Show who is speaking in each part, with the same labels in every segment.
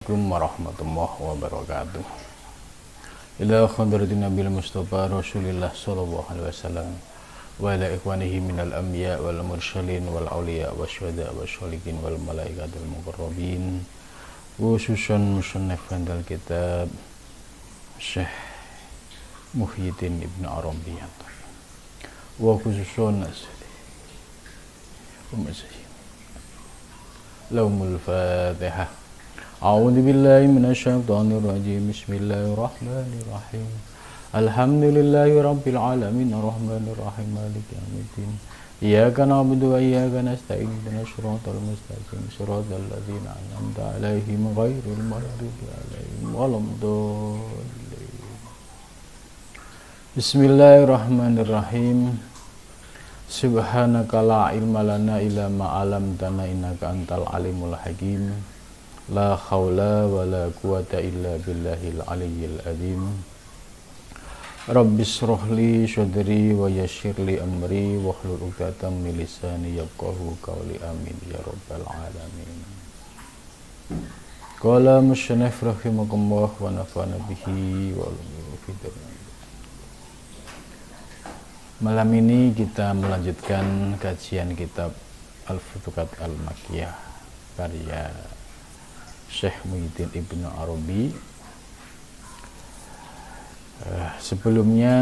Speaker 1: Assalamualaikum warahmatullahi wabarakatuh. Ila khadratin Nabil Mustafa Rasulillah sallallahu alaihi wasallam wa ila ikhwanihi minal anbiya wal mursalin wal auliya wasyuhada wasyolikin wal malaikatul muqarrabin, khususan musannaf handal kitab Syekh Muhyiddin Ibn Arabi wa khususan Laumul Fatihah. A'udzu billahi minasyaitonir rajim. Bismillahirrahmanirrahim. Alhamdulillahi rabbil alamin arrahmanir rahim maliki yaumiddin. Iyyaka na'budu wa iyyaka nasta'in ihdinas siratal mustaqim siratal ladzina an'amta 'alaihim ghairil maghdubi 'alaihim waladdallin. Bismillahirrahmanirrahim. Subhanaka la ilma lana illa ma 'allamtana innaka antal alimul hakim. La haula wa la quwata illa billahil aliyyil azim. Rabbis shrahli sadri wa yassirli amri wahlul 'uqdatam min lisani yafqahu qawli amin ya rabbal alamin. Qala musannif rahimakumullah wa nafa'ana bihi wa Malam ini kita melanjutkan kajian kitab Al-Futuhat Al-Makkiyah karya Syekh Muhyiddin Ibn Arabi. Sebelumnya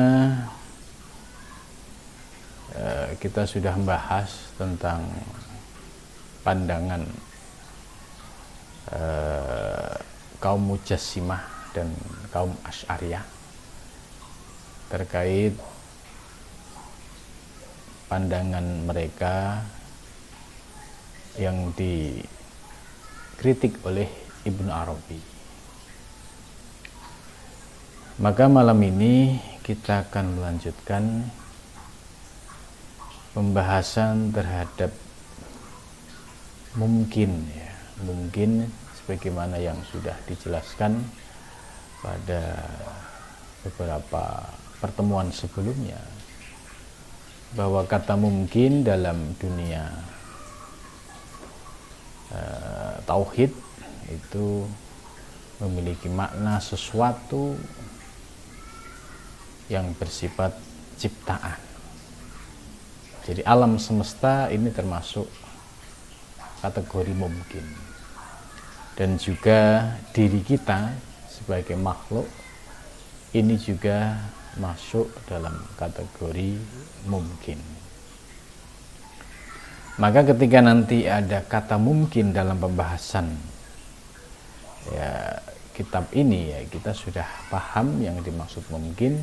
Speaker 1: kita sudah membahas tentang pandangan kaum Mujassimah dan kaum Asy'ariyah terkait pandangan mereka yang dikritik oleh Ibnu Arabi. Maka malam ini kita akan melanjutkan pembahasan terhadap mungkin sebagaimana yang sudah dijelaskan pada beberapa pertemuan sebelumnya, bahwa kata mungkin dalam dunia tauhid itu memiliki makna sesuatu yang bersifat ciptaan. Jadi alam semesta ini termasuk kategori mungkin, dan juga diri kita sebagai makhluk ini juga masuk dalam kategori mungkin. Maka ketika nanti ada kata mungkin dalam pembahasan kitab ini, kita sudah paham yang dimaksud mungkin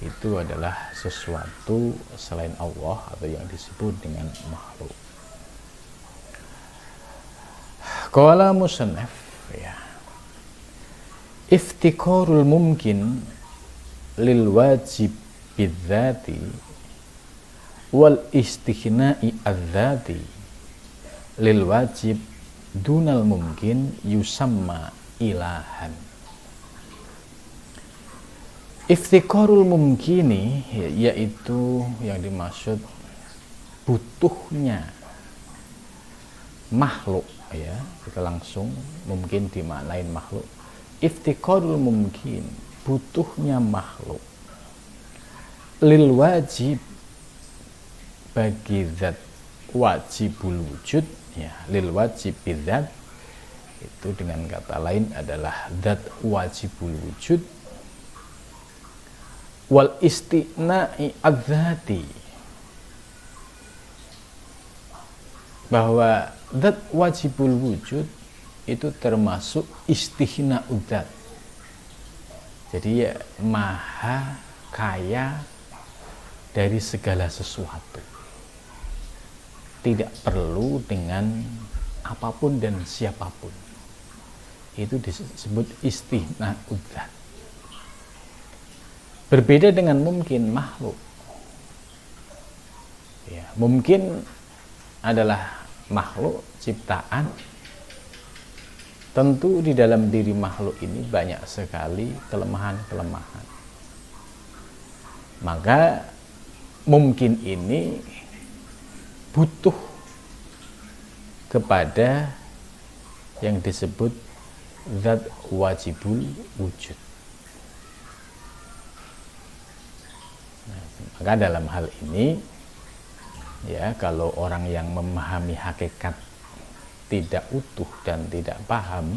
Speaker 1: itu adalah sesuatu selain Allah atau yang disebut dengan makhluk. Qala musannaf, iftiqarul mumkin lil wajib bidzati wal istighna'i adzati lil wajib dunal mungkin yusamma ilahan. Iftiqarul mumkini yaitu yang dimaksud butuhnya makhluk, kita langsung mungkin dimaknain makhluk. Iftiqarul mumkin, butuhnya makhluk, lil wajib, bagi zat wajibul wujud, lil wajib bidzat itu dengan kata lain adalah zat wajibul wujud, wal istighna'i adzati, bahwa zat wajibul wujud itu termasuk istighna'u dzat. Jadi maha kaya dari segala sesuatu, tidak perlu dengan apapun dan siapapun. Itu disebut istighna'u dzat. Berbeda dengan mungkin makhluk. Mungkin adalah makhluk ciptaan. Tentu di dalam diri makhluk ini banyak sekali kelemahan-kelemahan. Maka mungkin ini butuh kepada yang disebut zat wajibul wujud. Nah, maka dalam hal ini ya, kalau orang yang memahami hakikat tidak utuh dan tidak paham,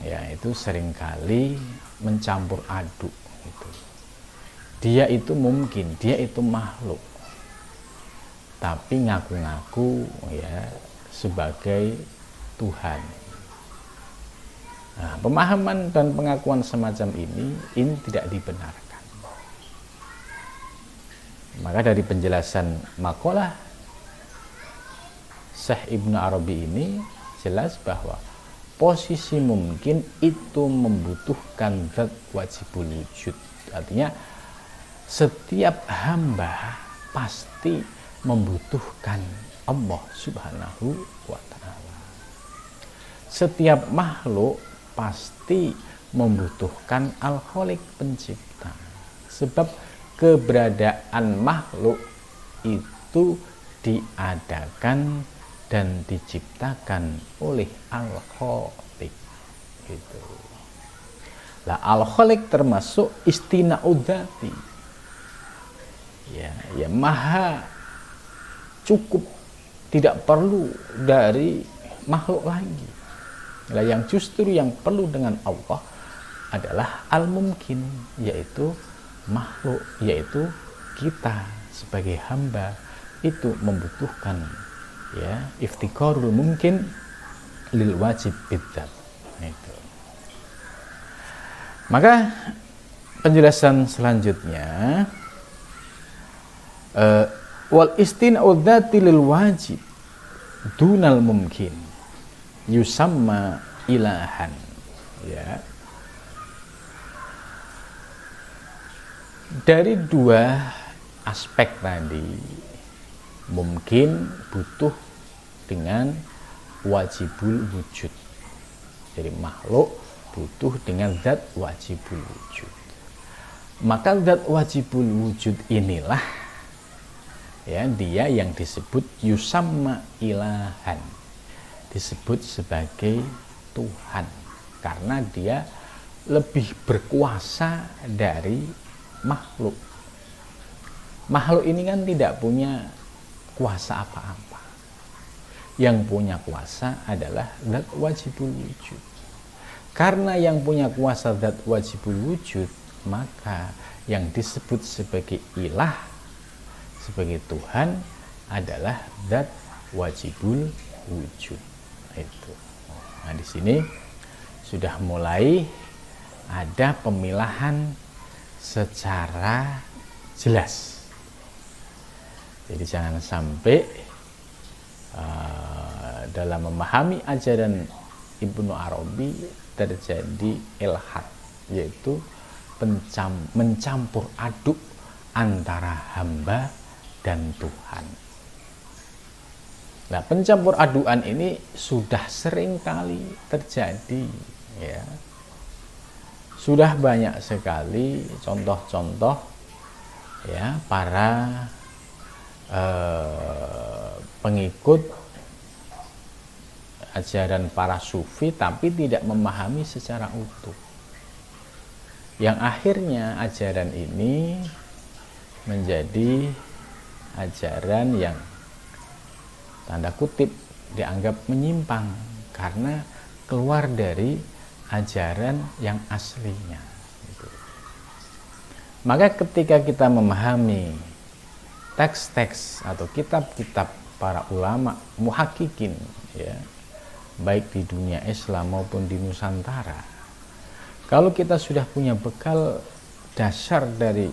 Speaker 1: ya itu seringkali mencampur aduk gitu. Dia itu mungkin, dia itu makhluk, tapi ngaku-ngaku ya sebagai Tuhan. Nah, pemahaman dan pengakuan semacam ini tidak dibenarkan. Maka dari penjelasan makalah Syekh Ibnu Arabi ini jelas bahwa posisi mungkin itu membutuhkan zat wajibul wujud. Artinya setiap hamba pasti membutuhkan Allah Subhanahu wa ta'ala. Setiap makhluk pasti membutuhkan Al-Khaliq pencipta. Sebab keberadaan makhluk itu diadakan dan diciptakan oleh Al-Khaliq gitu. Lah Al-Khaliq termasuk istina'udzati. Ya maha cukup, tidak perlu dari makhluk lagi. Lah yang justru yang perlu dengan Allah adalah al-mumkin, yaitu makhluk, yaitu kita sebagai hamba itu membutuhkan ya iftiqarul mungkin lil wajib bidzat. Itu. Maka penjelasan selanjutnya wal istina'u dzati lil wajib dunal mumkin yusamma ilahan, ya. Dari dua aspek tadi, mungkin butuh dengan wajibul wujud. Jadi makhluk butuh dengan zat wajibul wujud. Maka zat wajibul wujud inilah ya dia yang disebut yusamma ilahan, disebut sebagai Tuhan, karena dia lebih berkuasa dari makhluk. Makhluk ini kan tidak punya kuasa apa-apa. Yang punya kuasa adalah zat wajibul wujud. Karena yang punya kuasa zat wajibul wujud, maka yang disebut sebagai ilah, sebagai Tuhan adalah zat wajibul wujud. Itu. Nah, di sini sudah mulai ada pemilahan secara jelas. Jadi jangan sampai dalam memahami ajaran Ibnu Arabi terjadi ilhad, yaitu mencampur aduk antara hamba dan Tuhan. Nah, pencampur aduan ini sudah sering kali terjadi, ya. Sudah banyak sekali contoh-contoh ya para pengikut ajaran para sufi tapi tidak memahami secara utuh. Yang akhirnya ajaran ini menjadi ajaran yang tanda kutip dianggap menyimpang karena keluar dari ajaran yang aslinya. Maka ketika kita memahami teks-teks atau kitab-kitab para ulama muhakkikin, ya, baik di dunia Islam maupun di Nusantara, kalau kita sudah punya bekal dasar dari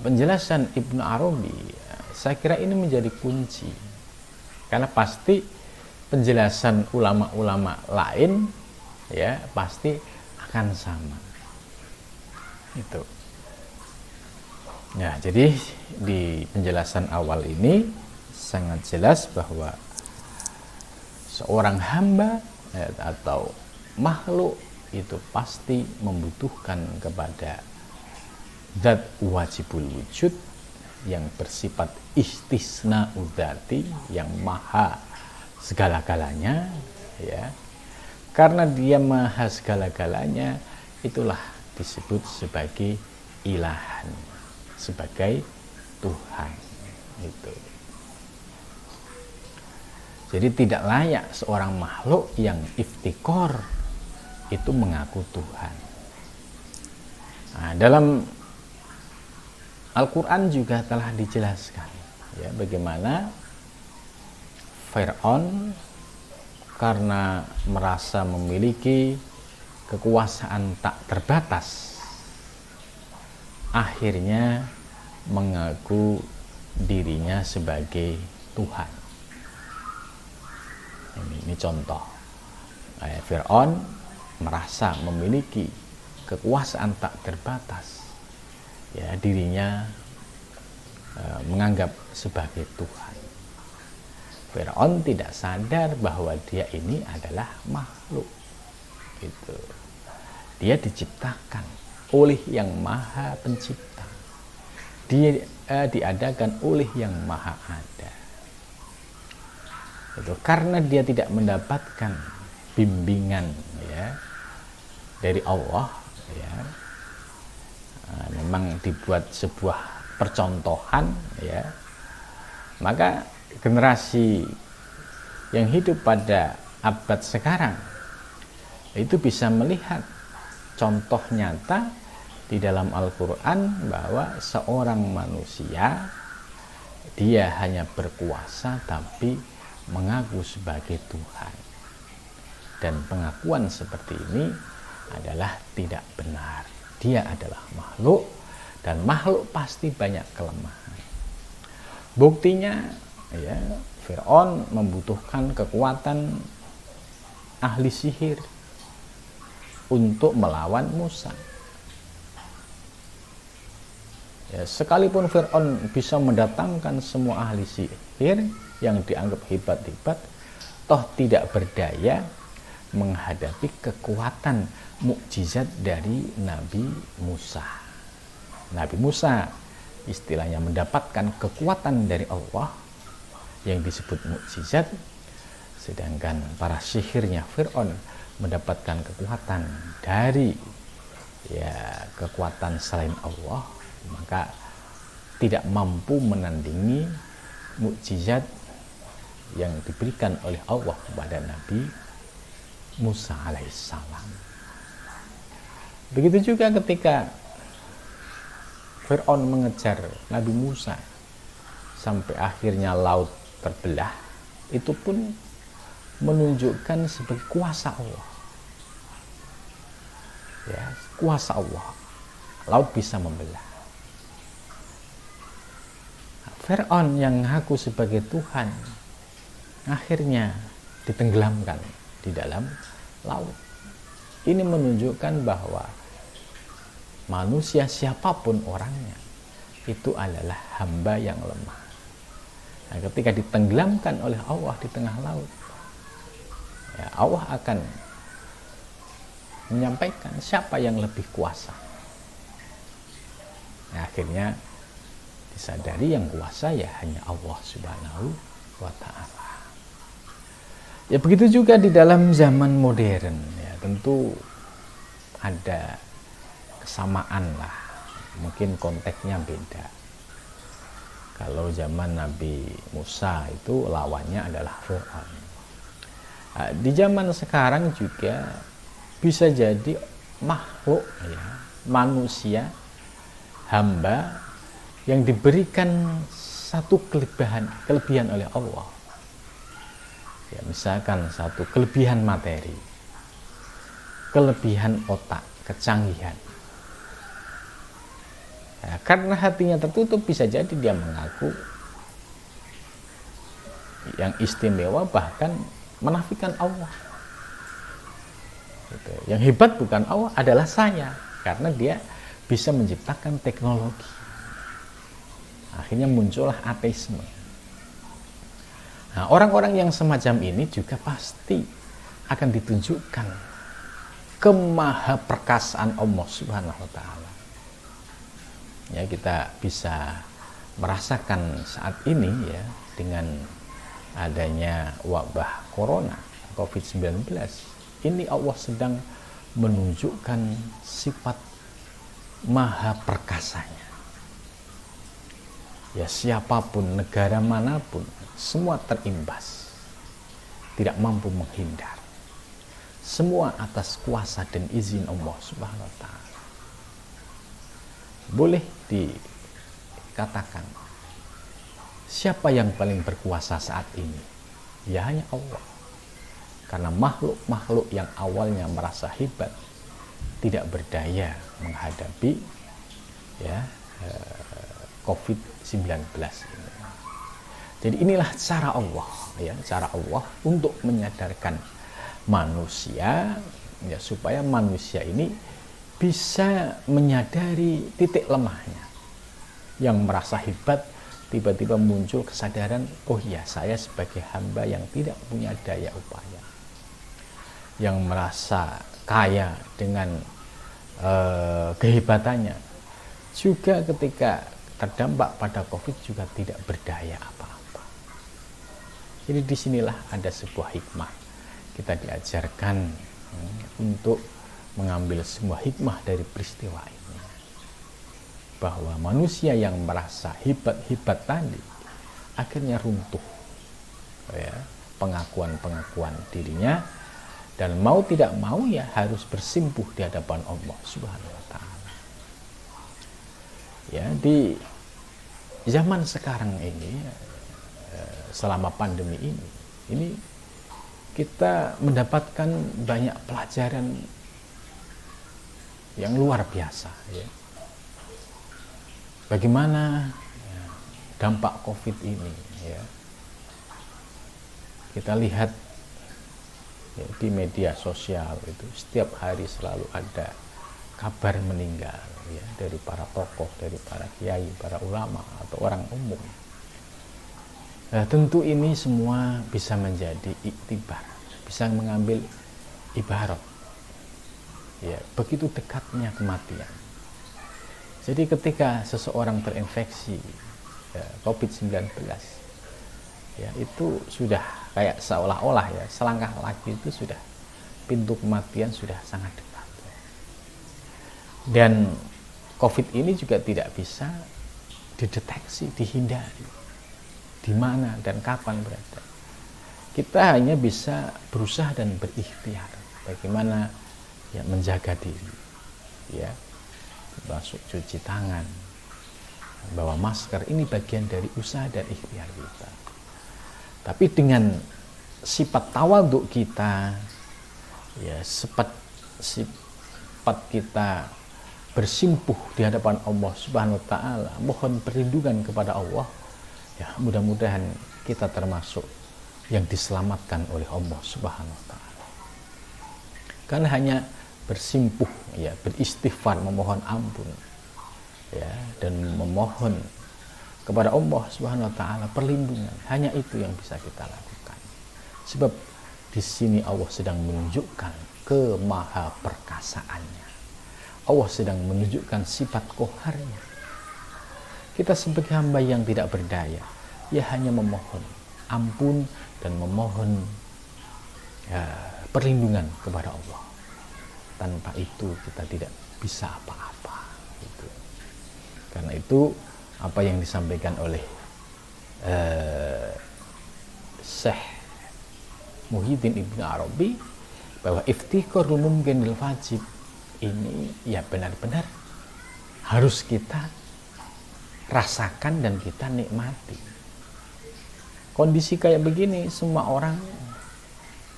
Speaker 1: penjelasan Ibnu Arabi, saya kira ini menjadi kunci, karena pasti penjelasan ulama-ulama lain ya pasti akan sama. Itu. Nah, jadi di penjelasan awal ini sangat jelas bahwa seorang hamba ya, atau makhluk itu pasti membutuhkan kepada zat wajibul wujud yang bersifat istisna udzati, yang maha segala-galanya, ya, karena dia maha segala-galanya, itulah disebut sebagai ilahan, sebagai Tuhan. Itu. Jadi tidak layak seorang makhluk yang iftikor itu mengaku Tuhan. Nah, dalam Al-Quran juga telah dijelaskan ya, bagaimana Fir'aun karena merasa memiliki kekuasaan tak terbatas, akhirnya mengaku dirinya sebagai Tuhan. Ini contoh. Fir'aun merasa memiliki kekuasaan tak terbatas, ya, dirinya menganggap sebagai Tuhan. Fir'aun tidak sadar bahwa dia ini adalah makhluk. Gitu. Dia diciptakan oleh yang maha pencipta. Dia diadakan oleh yang maha ada. Gitu. Karena dia tidak mendapatkan bimbingan ya dari Allah, ya, memang dibuat sebuah percontohan, ya, maka generasi yang hidup pada abad sekarang itu bisa melihat contoh nyata di dalam Al-Quran bahwa seorang manusia dia hanya berkuasa tapi mengaku sebagai Tuhan, dan pengakuan seperti ini adalah tidak benar. Dia adalah makhluk, dan makhluk pasti banyak kelemahan. Buktinya ya, Fir'aun membutuhkan kekuatan ahli sihir untuk melawan Musa. Ya, sekalipun Fir'aun bisa mendatangkan semua ahli sihir yang dianggap hebat-hebat, toh tidak berdaya menghadapi kekuatan mukjizat dari Nabi Musa. Nabi Musa istilahnya mendapatkan kekuatan dari Allah yang disebut mukjizat, sedangkan para sihirnya Fir'aun mendapatkan kekuatan dari ya kekuatan selain Allah, maka tidak mampu menandingi mukjizat yang diberikan oleh Allah kepada Nabi Musa alaihissalam. Begitu juga ketika Fir'aun mengejar Nabi Musa sampai akhirnya laut terbelah, itu pun menunjukkan sebagai kuasa Allah. Ya, kuasa Allah. Laut bisa membelah. Fir'aun yang mengaku sebagai Tuhan akhirnya ditenggelamkan di dalam laut. Ini menunjukkan bahwa manusia siapapun orangnya itu adalah hamba yang lemah. Nah, ketika ditenggelamkan oleh Allah di tengah laut, ya, Allah akan menyampaikan siapa yang lebih kuasa. Nah, akhirnya disadari yang kuasa ya hanya Allah Subhanahu wa Ta'ala. Ya begitu juga di dalam zaman modern, ya tentu ada kesamaan lah, mungkin konteksnya beda. Kalau zaman Nabi Musa itu lawannya adalah Fir'aun. Nah, di zaman sekarang juga bisa jadi makhluk, ya, manusia, hamba yang diberikan satu kelebihan oleh Allah. Ya, misalkan satu kelebihan materi, kelebihan otak, kecanggihan. Ya, karena hatinya tertutup bisa jadi dia mengaku yang istimewa, bahkan menafikan Allah. Gitu. Yang hebat bukan Allah, adalah saya, karena dia bisa menciptakan teknologi. Akhirnya muncullah ateisme. Nah, orang-orang yang semacam ini juga pasti akan ditunjukkan kemahaperkasaan Allah Subhanahu wa Ta'ala. Ya, kita bisa merasakan saat ini ya dengan adanya wabah corona COVID-19, Ini Allah sedang menunjukkan sifat maha perkasanya. Ya, siapapun, negara manapun, semua terimbas, tidak mampu menghindar. Semua atas kuasa dan izin Allah Subhanahu wa Ta'ala. Boleh dikatakan, siapa yang paling berkuasa saat ini? Ya hanya Allah. Karena makhluk-makhluk yang awalnya merasa hebat tidak berdaya menghadapi COVID-19 ini. Jadi inilah cara Allah, cara Allah untuk menyadarkan manusia, supaya manusia ini bisa menyadari titik lemahnya. Yang merasa hebat, tiba-tiba muncul kesadaran, oh ya, saya sebagai hamba yang tidak punya daya upaya. Yang merasa kaya dengan kehebatannya, juga ketika terdampak pada COVID juga tidak berdaya apa-apa. Jadi disinilah ada sebuah hikmah. Kita diajarkan untuk mengambil semua hikmah dari peristiwa ini. Bahwa manusia yang merasa hebat-hebat tadi akhirnya runtuh. Pengakuan-pengakuan dirinya, dan mau tidak mau ya harus bersimpuh di hadapan Allah Subhanahu wa Ta'ala. Ya, di zaman sekarang ini, selama pandemi ini kita mendapatkan banyak pelajaran yang luar biasa, ya. Bagaimana dampak COVID ini, ya. Kita lihat di media sosial itu setiap hari selalu ada kabar meninggal, ya, dari para tokoh, dari para kiai, para ulama atau orang umum. Nah, tentu ini semua bisa menjadi iktibar, bisa mengambil ibarat, ya, begitu dekatnya kematian. Jadi ketika seseorang terinfeksi COVID-19, ya, itu sudah kayak seolah-olah ya, selangkah lagi itu sudah pintu kematian sudah sangat dekat. Dan COVID ini juga tidak bisa dideteksi, dihindari di mana dan kapan berada. Kita hanya bisa berusaha dan berikhtiar bagaimana ya menjaga diri, ya, termasuk cuci tangan, bawa masker. Ini bagian dari usaha dan ikhtiar kita. Tapi dengan sifat tawadhu kita, ya, sifat kita bersimpuh di hadapan Allah Subhanahu wa Ta'ala, mohon perlindungan kepada Allah, ya, mudah-mudahan kita termasuk yang diselamatkan oleh Allah Subhanahu wa Ta'ala. Karena hanya bersimpuh, ya, beristighfar, memohon ampun, ya, dan memohon kepada Allah Subhanahu wa Ta'ala perlindungan, hanya itu yang bisa kita lakukan. Sebab di sini Allah sedang menunjukkan kemahaperkasaannya. Allah sedang menunjukkan sifat qaharnya. Kita sebagai hamba yang tidak berdaya, ya hanya memohon ampun dan memohon, ya, perlindungan kepada Allah. Tanpa itu kita tidak bisa apa-apa. Gitu. Karena itu apa yang disampaikan oleh Syekh Muhyiddin Ibnu Arabi, bahwa iftiqarul mumkin lil wajib ini ya benar-benar harus kita rasakan dan kita nikmati. Kondisi kayak begini, semua orang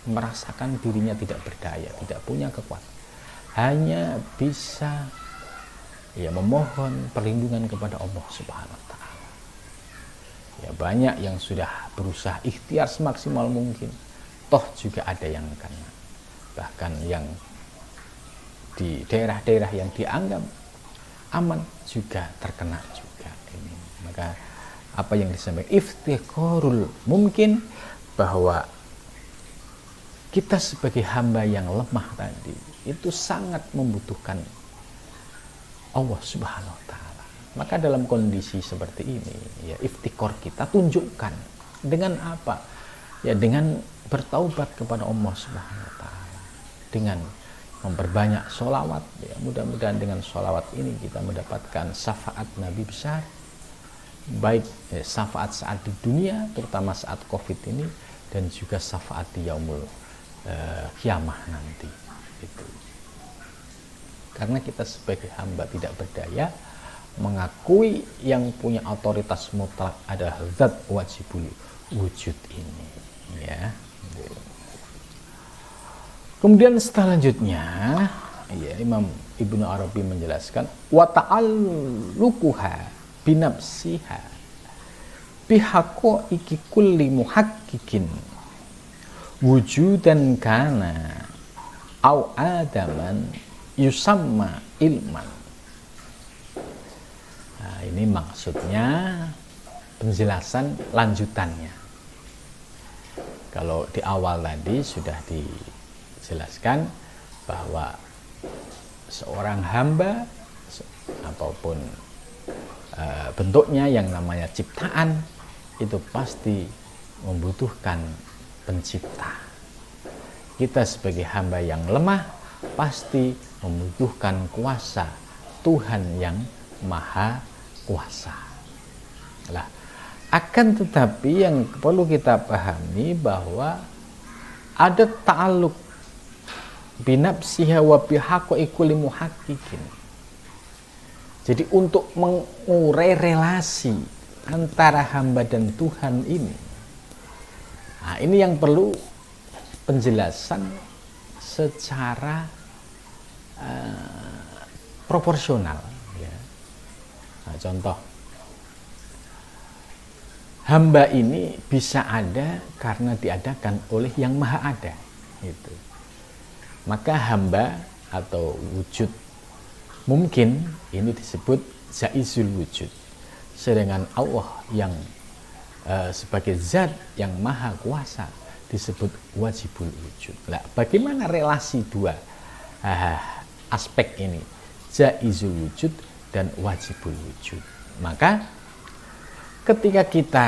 Speaker 1: merasakan dirinya tidak berdaya, tidak punya kekuatan, hanya bisa, ya, memohon perlindungan kepada Allah Subhanahu wa Ta'ala. Ya, banyak yang sudah berusaha ikhtiar semaksimal mungkin, toh juga ada yang kena. Bahkan yang di daerah-daerah yang dianggap aman juga terkena juga ini. Maka apa yang disampaikan iftiqarul mungkin, bahwa kita sebagai hamba yang lemah tadi itu sangat membutuhkan Allah Subhanahu wa Ta'ala. Maka dalam kondisi seperti ini, ya, iftikor kita tunjukkan dengan apa? Ya, dengan bertaubat kepada Allah Subhanahu wa Ta'ala. dengan memperbanyak sholawat. Ya, mudah-mudahan dengan sholawat ini kita mendapatkan syafaat Nabi besar, baik syafaat saat di dunia, terutama saat COVID ini, dan juga syafaat di yaumul kiamah nanti. Itu. Karena kita sebagai hamba tidak berdaya, mengakui yang punya otoritas mutlak adalah zat wajibul wujud ini. Ya. Kemudian selanjutnya, ya, Imam Ibnu Arabi menjelaskan wa ta'alluquha binafsiha bihaqaiqi kulli muhaqqiqin wujudan kana au adaman yusamma ilman. Nah, ini maksudnya penjelasan lanjutannya. Kalau di awal tadi sudah dijelaskan bahwa seorang hamba apapun bentuknya yang namanya ciptaan itu pasti membutuhkan pencipta. Kita sebagai hamba yang lemah pasti membutuhkan kuasa Tuhan yang maha kuasa. Lah, akan tetapi yang perlu kita pahami bahwa ada ta'alluq binafsiha wa bihaqaiqi kulli muhaqqiqin. Jadi untuk mengurai relasi antara hamba dan Tuhan ini, nah ini yang perlu penjelasan secara proporsional. Ya. Nah, contoh, hamba ini bisa ada karena diadakan oleh yang maha ada. Gitu. Maka hamba atau wujud mungkin ini disebut jaizul wujud. Sedangkan Allah yang sebagai zat yang maha kuasa disebut wajibul wujud. Nah, bagaimana relasi dua aspek ini, jaizul wujud dan wajibul wujud? Maka ketika kita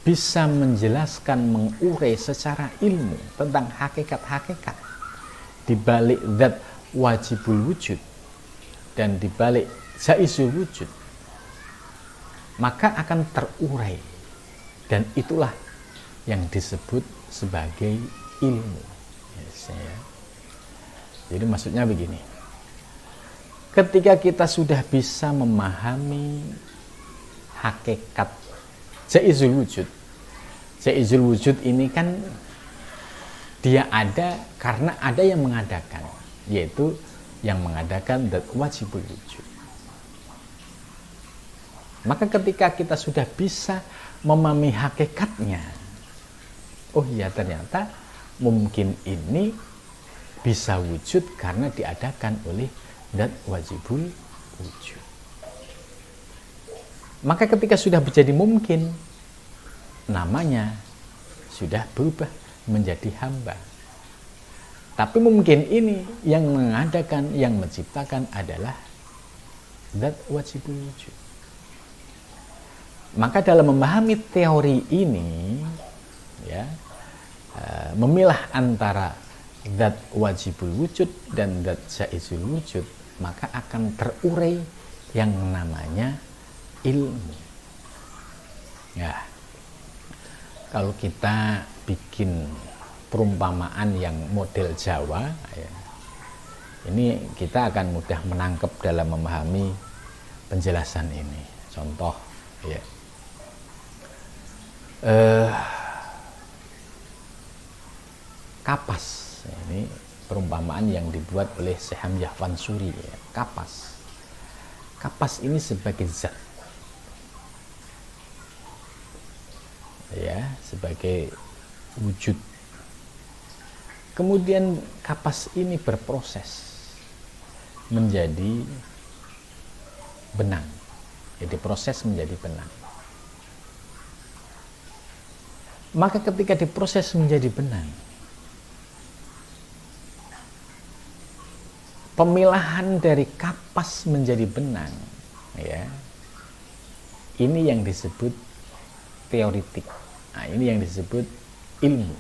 Speaker 1: bisa menjelaskan, mengurai secara ilmu tentang hakikat-hakikat di balik zat wajibul wujud dan di balik jaizul wujud, maka akan terurai, dan itulah yang disebut sebagai ilmu. Yes, ya. Jadi maksudnya begini, ketika kita sudah bisa memahami hakikat jaizul wujud, jaizul wujud ini kan dia ada karena ada yang mengadakan, yaitu yang mengadakan dan wajibul wujud. Maka ketika kita sudah bisa memahami hakikatnya, oh iya ternyata mungkin ini bisa wujud karena diadakan oleh zat wajibul wujud. Maka ketika sudah menjadi mungkin, namanya sudah berubah menjadi hamba. Tapi mungkin ini yang mengadakan, yang menciptakan adalah zat wajibul wujud. Maka dalam memahami teori ini, ya, memilah antara zat wajibul wujud dan zat jaizul wujud, maka akan terurai yang namanya ilmu. Ya, kalau kita bikin perumpamaan yang model Jawa, ya, ini kita akan mudah menangkap dalam memahami penjelasan ini. Contoh, ya, kapas. Ini perumpamaan yang dibuat oleh Syekh Hamzah Fansuri. Ya. Kapas. Kapas ini sebagai zat, ya, sebagai wujud. Kemudian kapas ini berproses menjadi benang. Jadi proses menjadi benang. Maka ketika diproses menjadi benang, pemilahan dari kapas menjadi benang, ya, ini yang disebut teoritik. Nah, ini yang disebut ilmu.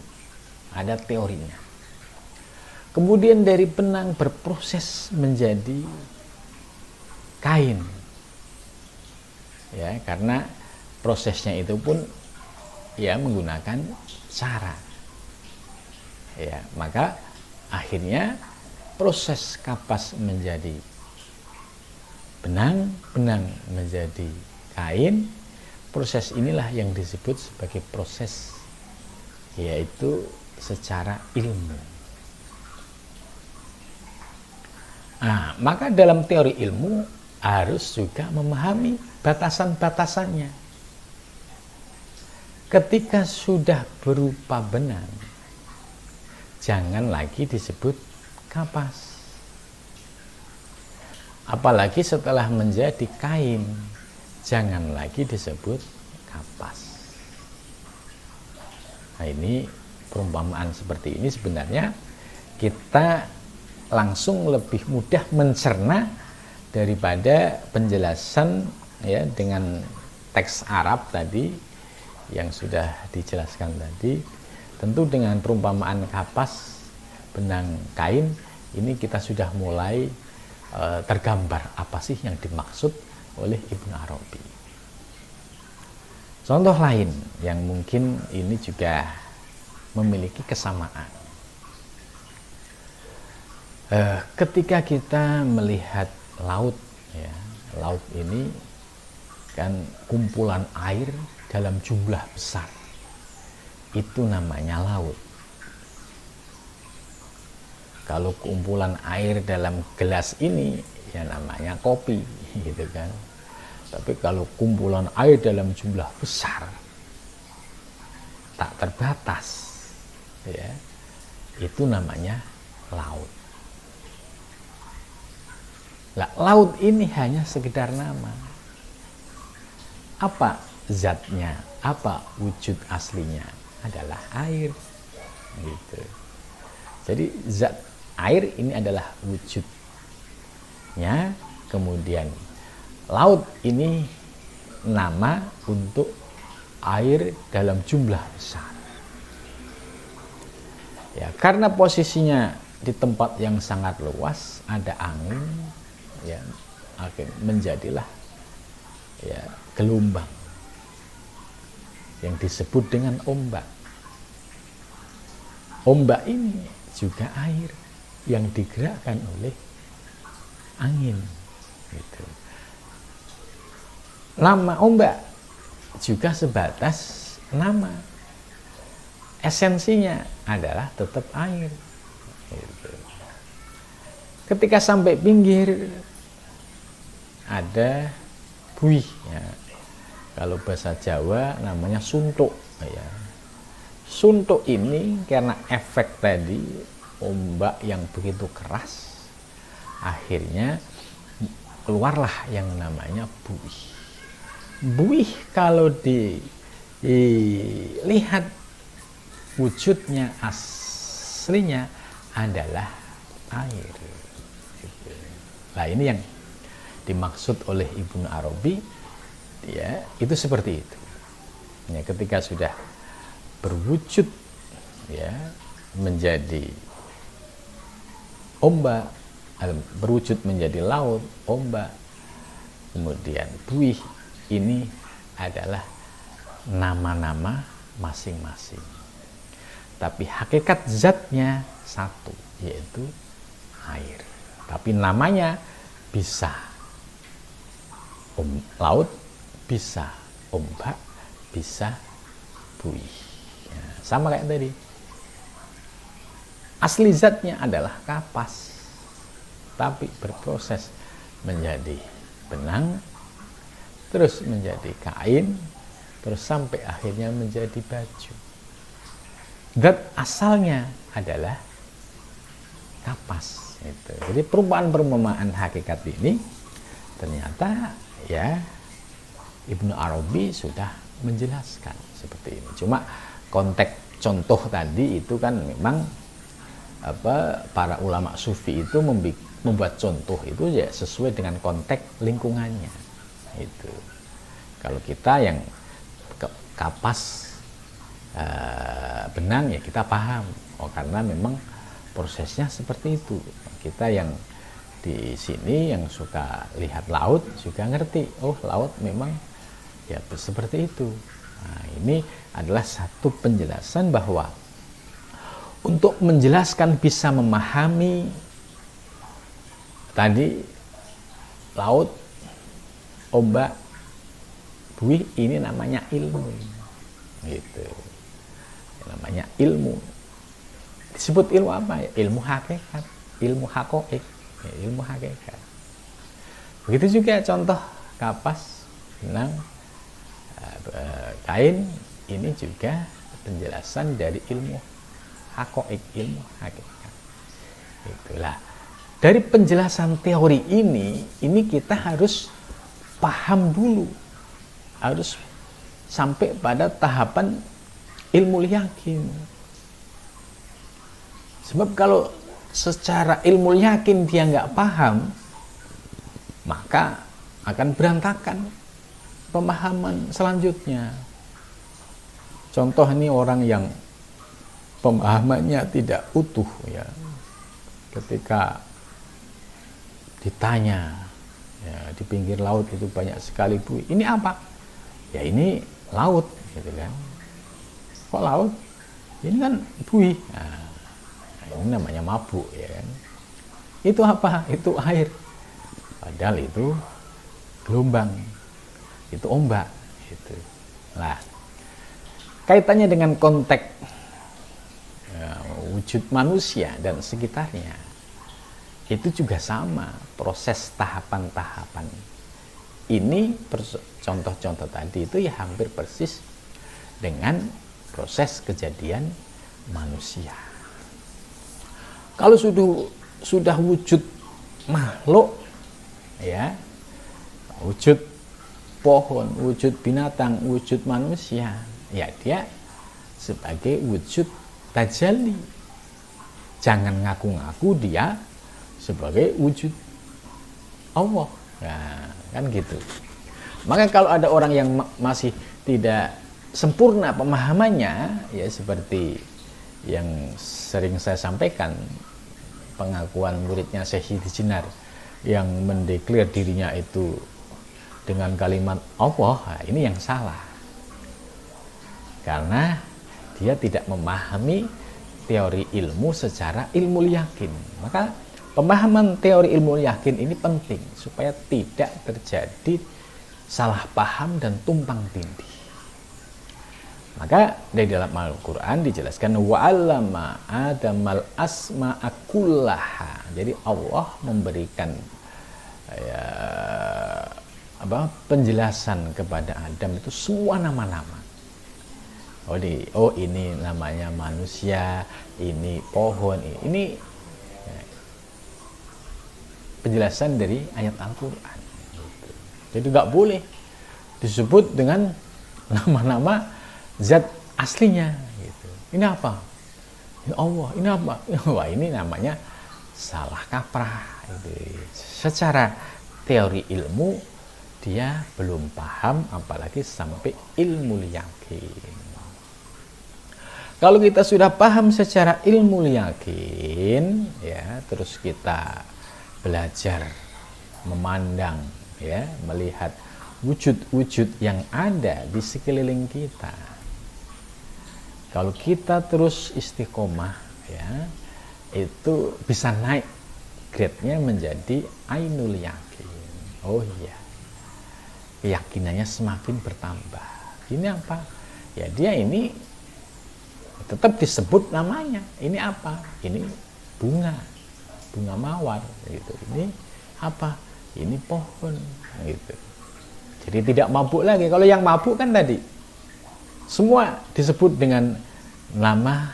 Speaker 1: Ada teorinya.
Speaker 2: Kemudian dari benang berproses menjadi kain. Ya, karena prosesnya itu pun ya menggunakan cara. Ya, maka akhirnya proses kapas menjadi benang, benang menjadi kain. Proses inilah yang disebut sebagai proses, yaitu secara ilmu. Nah, maka dalam teori ilmu harus juga memahami batasan-batasannya. Ketika sudah berupa benang, jangan lagi disebut kapas. Apalagi setelah menjadi kain, jangan lagi disebut kapas. Nah, ini perumpamaan seperti ini sebenarnya kita langsung lebih mudah mencerna daripada penjelasan ya dengan teks Arab tadi yang sudah dijelaskan tadi. Tentu dengan perumpamaan kapas, benang, kain, ini kita sudah mulai tergambar apa sih yang dimaksud oleh Ibnu Arabi. Contoh lain yang mungkin ini juga memiliki kesamaan. Ketika kita melihat laut, ya, laut ini kan kumpulan air dalam jumlah besar, itu namanya laut. Kalau kumpulan air dalam gelas ini ya namanya kopi, gitu kan. Tapi kalau kumpulan air dalam jumlah besar, tak terbatas, ya, itu namanya laut. Nah, laut ini hanya sekedar nama. Apa zatnya? Apa wujud aslinya? Adalah air. Gitu. Jadi zat air ini adalah wujudnya. Kemudian laut ini nama untuk air dalam jumlah besar. Ya, karena posisinya di tempat yang sangat luas, ada angin, ya, menjadilah ya gelombang yang disebut dengan ombak. Ombak ini juga air yang digerakkan oleh angin. Gitu. Nama ombak juga sebatas nama. Esensinya adalah tetap air. Gitu. Ketika sampai pinggir ada buih, ya. Kalau bahasa Jawa namanya suntuk, ya. Suntuk ini karena efek tadi ombak yang begitu keras, akhirnya keluarlah yang namanya buih. Buih kalau dilihat wujudnya aslinya adalah air. Nah, ini yang dimaksud oleh Ibnu Arabi, ya, itu seperti itu. Ya, ketika sudah berwujud, ya, menjadi ombak, berwujud menjadi laut, ombak, kemudian buih, ini adalah nama-nama masing-masing. Tapi hakikat zatnya satu, yaitu air. Tapi namanya bisa laut, bisa ombak, bisa buih. Ya, sama kayak tadi. Asli zatnya adalah kapas, tapi berproses menjadi benang, terus menjadi kain, terus sampai akhirnya menjadi baju. Zat asalnya adalah kapas. Itu. Jadi perumpamaan-perumpamaan hakikat ini ternyata ya Ibnu Arabi sudah menjelaskan seperti ini. Cuma konteks contoh tadi itu kan memang para ulama sufi itu membuat contoh itu ya sesuai dengan konteks lingkungannya. Itu. Kalau kita yang kapas benang ya kita paham. Oh, karena memang prosesnya seperti itu. Kita yang di sini yang suka lihat laut juga ngerti, oh laut memang ya seperti itu. Nah, ini adalah satu penjelasan bahwa untuk menjelaskan bisa memahami tadi laut, ombak, buih, ini namanya ilmu. Gitu. Namanya ilmu. Disebut ilmu apa ya? Ilmu hakikat, ilmu hakoik, ya, ilmu hakikat. Begitu juga contoh kapas, benang, kain, ini juga penjelasan dari ilmu hakoik, ilmu hakikat. Itulah. Dari penjelasan teori ini kita harus paham dulu, harus sampai pada tahapan ilmu yakin. Sebab kalau secara ilmu yakin dia nggak paham, maka akan berantakan pemahaman selanjutnya. Contoh ini orang yang pemahamannya tidak utuh ya, ketika ditanya ya, di pinggir laut itu banyak sekali buih, ini apa? Ya ini laut gitu kan. Kok laut? Ini kan buih. Nah, ini namanya mabuk ya kan. Itu apa? Itu air. Padahal itu gelombang, itu ombak gitu. Nah, kaitannya dengan konteks ya, wujud manusia dan sekitarnya, itu juga sama proses tahapan-tahapan. Ini contoh-contoh tadi itu ya hampir persis dengan proses kejadian manusia. Kalau sudah wujud makhluk ya, wujud pohon, wujud binatang, wujud manusia, ya dia sebagai wujud tajalli. Jangan ngaku-ngaku dia sebagai wujud Allah. Nah, kan gitu. Maka kalau ada orang yang masih tidak sempurna pemahamannya, ya seperti yang sering saya sampaikan, pengakuan muridnya Syekh Siti Jenar yang mendeklar dirinya itu dengan kalimat Allah, nah ini yang salah. Karena dia tidak memahami teori ilmu secara ilmu yakin. Maka pemahaman teori ilmu yakin ini penting supaya tidak terjadi salah paham dan tumpang tindih. Maka dari dalam Al-Quran dijelaskan wa'allama adamal asma'a kullaha. Jadi Allah memberikan ya, penjelasan kepada Adam itu semua nama-nama. Oh ini namanya manusia, ini pohon, ini penjelasan dari ayat Al-Quran. Jadi nggak boleh disebut dengan nama-nama zat aslinya. Gitu. Ini apa? Ini Allah. Ini apa? Wah ini namanya salah kaprah. Gitu. Secara teori ilmu dia belum paham, apalagi sampai ilmu yakin. Kalau kita sudah paham secara ilmu yakin, ya terus kita belajar memandang, ya melihat wujud-wujud yang ada di sekeliling kita. Kalau kita terus istiqomah, ya itu bisa naik grade-nya menjadi ainul yakin. Oh iya, keyakinannya semakin bertambah. Ini apa? Ya dia ini tetap disebut namanya. Ini apa? Ini bunga mawar. Gitu. Ini apa? Ini pohon. Gitu. Jadi tidak mabuk lagi. Kalau yang mabuk kan tadi semua disebut dengan nama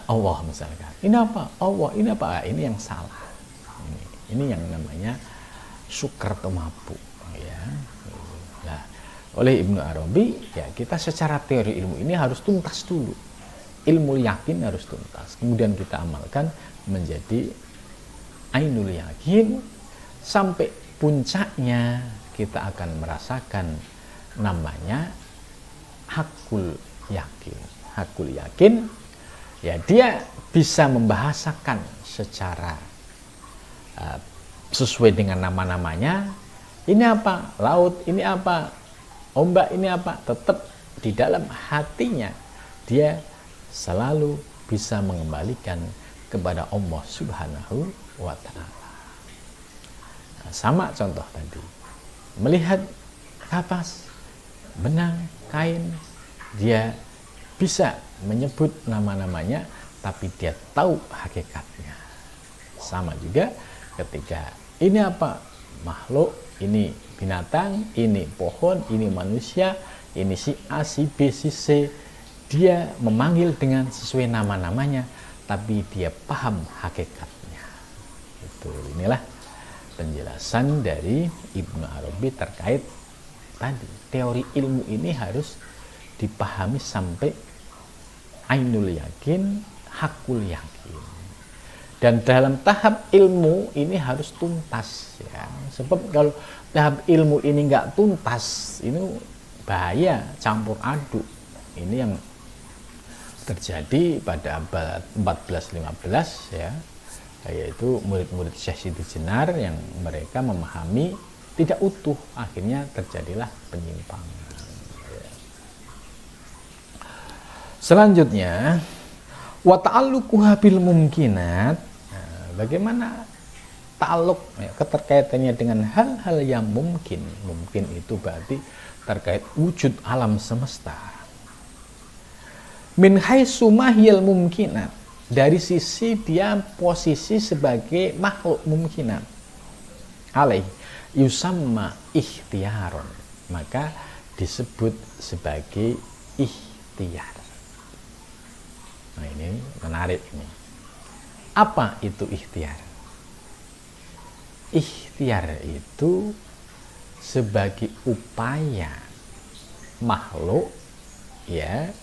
Speaker 2: Allah misalkan. Ini apa? Allah. Ini apa? Ini yang salah. Ini yang namanya sukar atau mabuk. Ya. Nah, oleh Ibnu Arabi, ya kita secara teori ilmu ini harus tuntas dulu. Ilmu yakin harus tuntas. Kemudian kita amalkan menjadi ainul yakin, sampai puncaknya kita akan merasakan namanya hakul yakin. Hakul yakin ya dia bisa membahasakan secara sesuai dengan nama-namanya. Ini apa? Laut, ini apa? Ombak, ini apa? Tetap di dalam hatinya dia selalu bisa mengembalikan kepada Allah Subhanahu wa Ta'ala. Nah, sama contoh tadi, melihat kapas, benang, kain, dia bisa menyebut nama-namanya, tapi dia tahu hakikatnya. Sama juga ketika ini apa? Makhluk, ini binatang, ini pohon, ini manusia, ini si A, si B, si C. Dia memanggil dengan sesuai nama-namanya, tapi dia paham hakikatnya. Inilah penjelasan dari Ibnu Arabi terkait tadi. Teori ilmu ini harus dipahami sampai ainul yakin, hakul yakin. Dan dalam tahap ilmu ini harus tuntas, ya. Sebab kalau tahap ilmu ini nggak tuntas, ini bahaya, campur aduk. Ini yang terjadi pada abad 14-15, ya, yaitu murid-murid Syekh Siti Jenar yang mereka memahami tidak utuh, akhirnya terjadilah penyimpangan. Selanjutnya, wa ta'alluquha bil mumkinat. Bagaimana ta'alluq, ya, keterkaitannya dengan hal-hal yang mungkin. Mungkin itu berarti terkait wujud alam semesta. Min haitsu mahiyal mumkinat, dari sisi dia posisi sebagai makhluk mumkinat. Alaih yusamma ikhtiaron, maka disebut sebagai ikhtiar. Nah, ini menarik ini. Apa itu ikhtiar? Ikhtiar itu sebagai upaya makhluk, ya,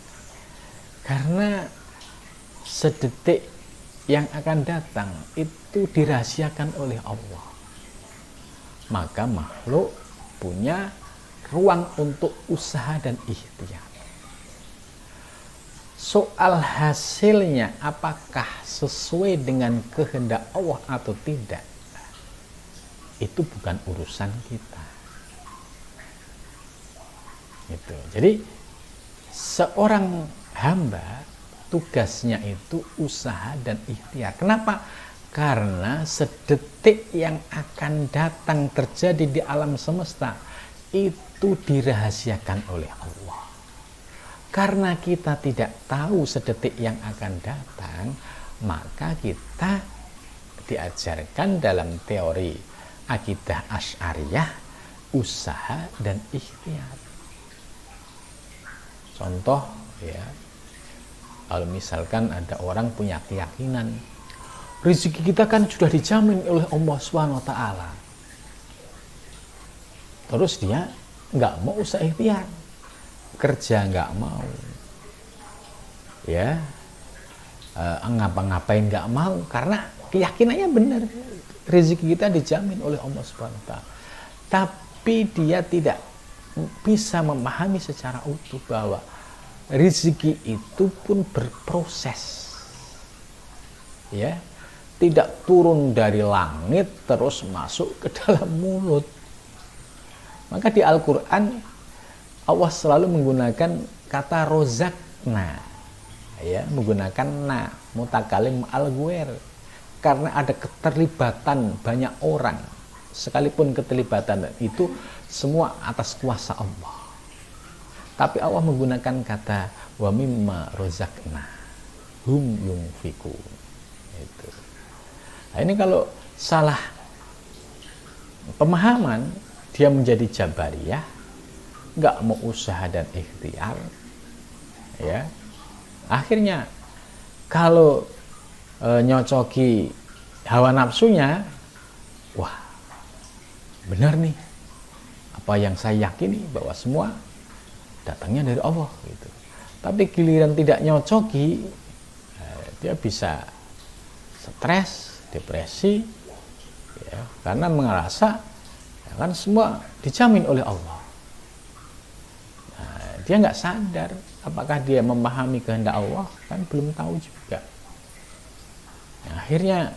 Speaker 2: karena sedetik yang akan datang itu dirahasiakan oleh Allah. Maka makhluk punya ruang untuk usaha dan ikhtiar. Soal hasilnya apakah sesuai dengan kehendak Allah atau tidak, itu bukan urusan kita. Gitu. Jadi seorang hamba tugasnya itu usaha dan ikhtiar. Kenapa? Karena sedetik yang akan datang terjadi di alam semesta itu dirahasiakan oleh Allah. Karena kita tidak tahu sedetik yang akan datang, maka kita diajarkan dalam teori akidah Asy'ariyah usaha dan ikhtiar. Contoh, ya, kalau misalkan ada orang punya keyakinan rezeki kita kan sudah dijamin oleh Allah SWT, terus dia nggak mau usaha ikhtiar, kerja nggak mau, ya, ngapa-ngapain nggak mau, karena keyakinannya benar, rezeki kita dijamin oleh Allah SWT. Tapi dia tidak bisa memahami secara utuh bahwa rezeki itu pun berproses, ya, tidak turun dari langit terus masuk ke dalam mulut. Maka di Al-Quran Allah selalu menggunakan kata rozakna, ya, menggunakan na, mutakalim al-ghuer, karena ada keterlibatan banyak orang, sekalipun keterlibatan itu semua atas kuasa Allah. Tapi Allah menggunakan kata wa mimma rozakna hum yunfikun. Itu. Nah, ini kalau salah pemahaman, dia menjadi jabariyah, nggak mau usaha dan ikhtiar, ya, akhirnya kalau nyocoki hawa nafsunya, wah, benar nih apa yang saya yakini bahwa semua datangnya dari Allah, gitu. Tapi giliran tidak nyocoki, dia bisa stres, depresi, ya, karena merasa ya kan semua dijamin oleh Allah. Nah, dia nggak sadar apakah dia memahami kehendak Allah? Kan belum tahu juga. Nah, akhirnya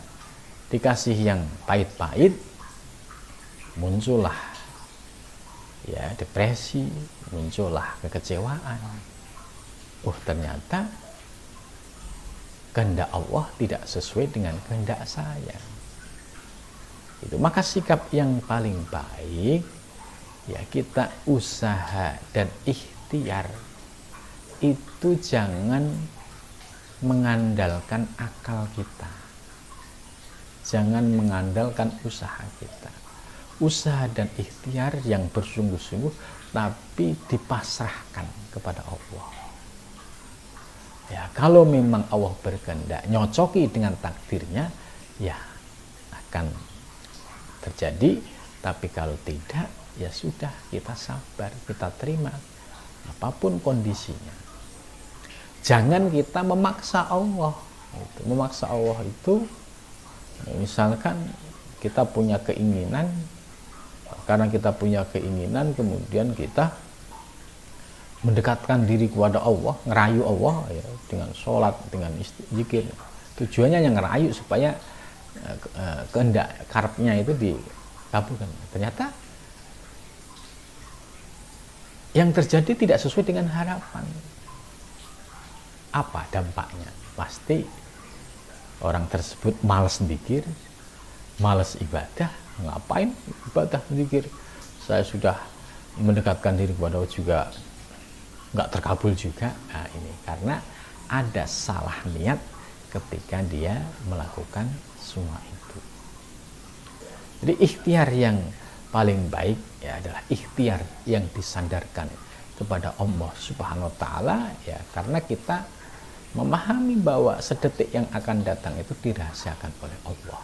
Speaker 2: dikasih yang pahit-pahit, muncullah ya depresi, muncullah kekecewaan. Oh, ternyata kehendak Allah tidak sesuai dengan kehendak saya. Itu maka sikap yang paling baik ya kita usaha dan ikhtiar itu jangan mengandalkan akal kita, jangan mengandalkan usaha kita. Usaha dan ikhtiar yang bersungguh-sungguh tapi dipasrahkan kepada Allah. Ya, kalau memang Allah berkehendak nyocoki dengan takdirnya, ya akan terjadi. Tapi kalau tidak, ya sudah, kita sabar, kita terima apapun kondisinya. Jangan kita memaksa Allah. Memaksa Allah itu, misalkan kita punya keinginan, karena kita punya keinginan, kemudian kita mendekatkan diri kepada Allah, ngerayu Allah ya, dengan sholat, dengan zikir. Tujuannya yang ngerayu supaya kehendak karepnya itu dikabulkan. Ternyata yang terjadi tidak sesuai dengan harapan. Apa dampaknya? Pasti orang tersebut malas zikir, malas ibadah. Ngapain ibadah zikir? Saya sudah mendekatkan diri kepada Allah juga nggak terkabul juga. Nah, ini karena ada salah niat ketika dia melakukan semua itu. Jadi ikhtiar yang paling baik ya adalah ikhtiar yang disandarkan kepada Allah Subhanahu wa taala ya, karena kita memahami bahwa sedetik yang akan datang itu dirahasiakan oleh Allah.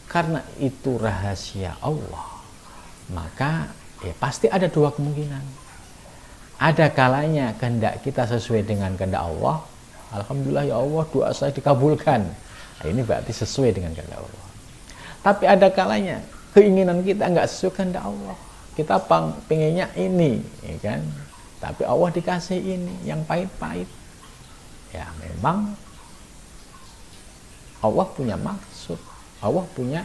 Speaker 2: Karena itu rahasia Allah, maka ya pasti ada dua kemungkinan. Ada kalanya kehendak kita sesuai dengan kehendak Allah. Alhamdulillah ya Allah, doa saya dikabulkan. Nah, ini berarti sesuai dengan kehendak Allah. Tapi ada kalanya keinginan kita nggak sesuai kehendak Allah. Kita pengennya ini, ya kan? Tapi Allah dikasih ini yang pahit-pahit. Ya memang Allah punya maksud. Allah punya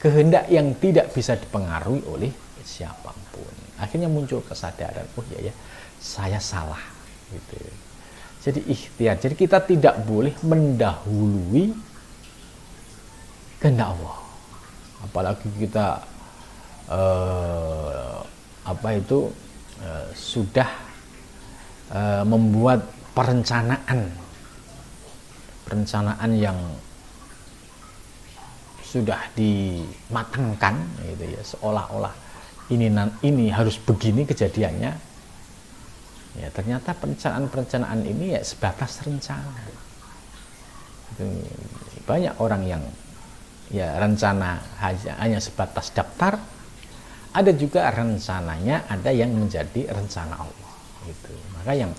Speaker 2: kehendak yang tidak bisa dipengaruhi oleh siapapun. Akhirnya muncul kesadaran, oh iya ya, saya salah. Gitu. Jadi ikhtiar. Jadi kita tidak boleh mendahului kehendak Allah. Apalagi kita sudah membuat perencanaan yang sudah dimatangkan gitu ya, seolah-olah ini harus begini kejadiannya. Ya, ternyata perencanaan ini ya sebatas rencana. Itu, banyak orang yang ya rencana hanya sebatas daftar, ada juga rencananya ada yang menjadi rencana Allah. Gitu. Maka yang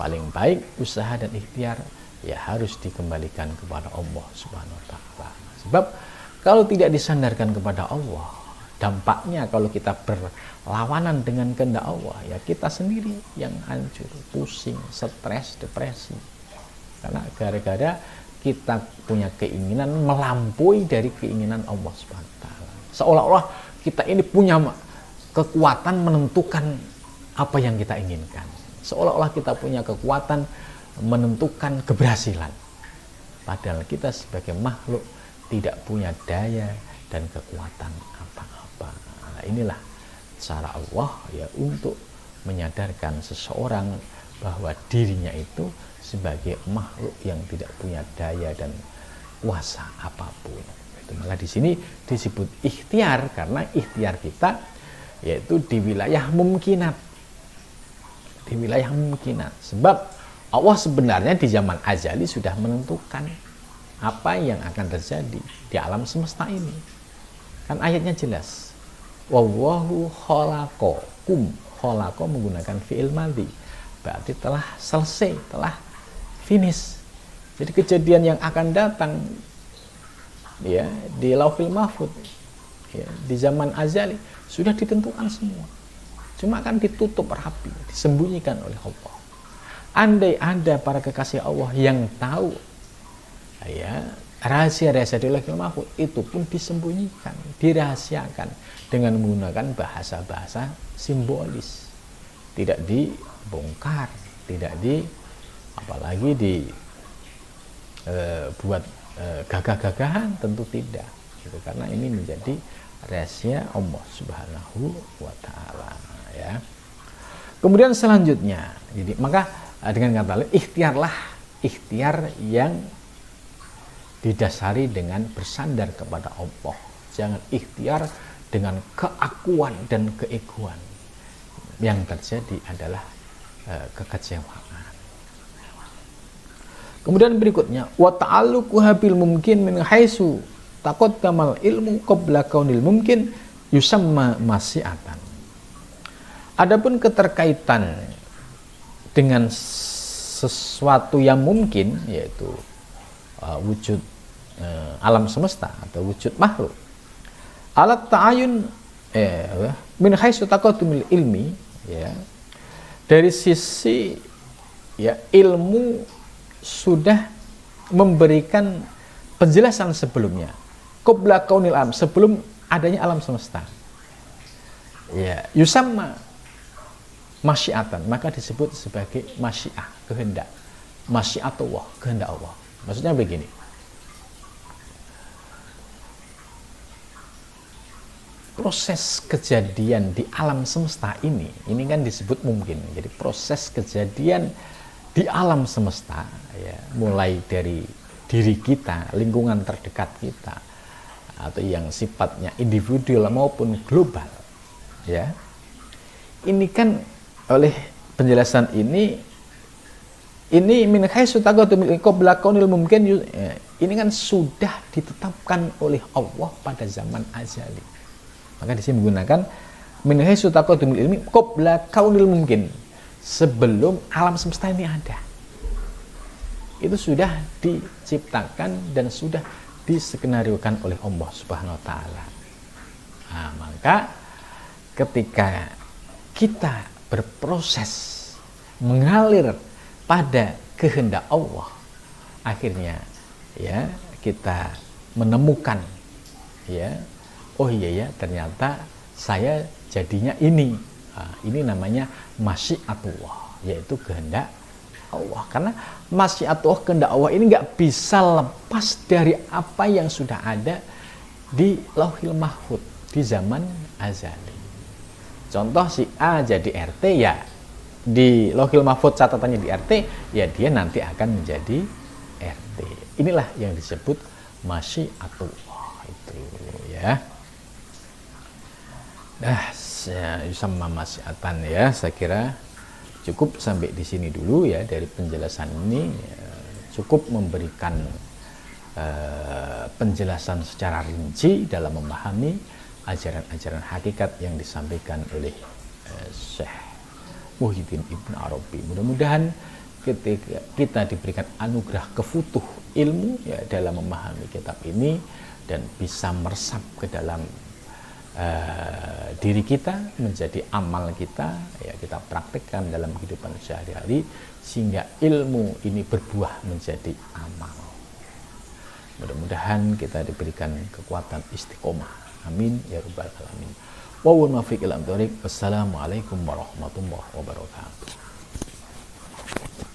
Speaker 2: paling baik usaha dan ikhtiar ya harus dikembalikan kepada Allah Subhanahu wa taala. Sebab kalau tidak disandarkan kepada Allah, dampaknya kalau kita berlawanan dengan kehendak Allah, ya kita sendiri yang hancur, pusing, stres, depresi. Karena gara-gara kita punya keinginan melampaui dari keinginan Allah Subhanahu wa taala. Seolah-olah kita ini punya kekuatan menentukan apa yang kita inginkan. Seolah-olah kita punya kekuatan menentukan keberhasilan. Padahal kita sebagai makhluk tidak punya daya dan kekuatan apa-apa. Nah, inilah cara Allah ya untuk menyadarkan seseorang bahwa dirinya itu sebagai makhluk yang tidak punya daya dan kuasa apapun. Maka di sini disebut ikhtiar karena ikhtiar kita yaitu di wilayah mungkinat. Di wilayah mungkinat. Sebab Allah sebenarnya di zaman azali sudah menentukan apa yang akan terjadi di alam semesta ini. Kan ayatnya jelas. Wallahu khalaqakum. Khalaqa menggunakan fi'il madhi. Berarti telah selesai, telah finish. Jadi kejadian yang akan datang ya di Lauhil Mahfuz ya, di zaman azali sudah ditentukan semua. Cuma kan ditutup rapi, disembunyikan oleh Allah. Andai ada para kekasih Allah yang tahu ya rahasia-rahasia di Lauhul Mahfuz, itu pun disembunyikan, dirahasiakan dengan menggunakan bahasa-bahasa simbolis, tidak dibongkar, tidak apalagi buat gagah-gagahan, tentu tidak gitu, karena ini menjadi rahasia Allah Subhanahu wa taala ya. Kemudian selanjutnya, jadi maka dengan kata lain, ikhtiar yang didasari dengan bersandar kepada Allah. Jangan ikhtiar dengan keakuan dan keegoan. Yang terjadi adalah kekecewaan. Kemudian berikutnya, wa ta'alluquha bil mumkin min haitsu taqaddamal ilmu qabla kaunil mumkin yusamma masyiatan. Adapun keterkaitan dengan sesuatu yang mumkin, yaitu wujud alam semesta atau wujud makhluk, alat ta'ayun min haitsu taqaddumil ilmi, ya, dari sisi ya ilmu sudah memberikan penjelasan sebelumnya, qabla kaunil alam, sebelum adanya alam semesta, ya, yusamma masyiatan, maka disebut sebagai masyiah, kehendak, masyiatullah, kehendak Allah. Maksudnya begini, proses kejadian di alam semesta ini kan disebut mungkin. Jadi proses kejadian di alam semesta, ya, mulai dari diri kita, lingkungan terdekat kita, atau yang sifatnya individual maupun global, ya, ini kan oleh penjelasan ini min haitsu taqaddumil qabla kaunil mumkin, ini kan sudah ditetapkan oleh Allah pada zaman azali. Maka di sini menggunakan min haitsu taqaddumil ilmi qabla kaunil mumkin, sebelum alam semesta ini ada. Itu sudah diciptakan dan sudah diskenariokan oleh Allah Subhanahu wa taala. Nah, maka ketika kita berproses mengalir pada kehendak Allah, akhirnya ya kita menemukan, ya, oh iya ya, ternyata saya jadinya ini. Nah, ini namanya masyiatullah, yaitu kehendak Allah. Karena masyiatullah, kehendak Allah ini nggak bisa lepas dari apa yang sudah ada di Lauhul Mahfuz di zaman azali. Contoh, si A jadi RT, ya di Lauhul Mahfuz catatannya di RT, ya dia nanti akan menjadi RT. Inilah yang disebut masyiatullah itu, ya. Sama masyiatan, ya. Saya kira cukup sampai di sini dulu, ya, dari penjelasan ini, ya, cukup memberikan penjelasan secara rinci dalam memahami ajaran-ajaran hakikat yang disampaikan oleh Syekh Muhyiddin Ibn Arabi. Mudah-mudahan ketika kita diberikan anugerah kefutuh ilmu, ya, dalam memahami kitab ini, dan bisa meresap ke dalam diri kita, menjadi amal kita, ya, kita praktekkan dalam kehidupan sehari-hari, sehingga ilmu ini berbuah menjadi amal. Mudah-mudahan kita diberikan kekuatan istiqomah. Amin ya rabbal alamin. Wassalamualaikum warahmatullahi wabarakatuh.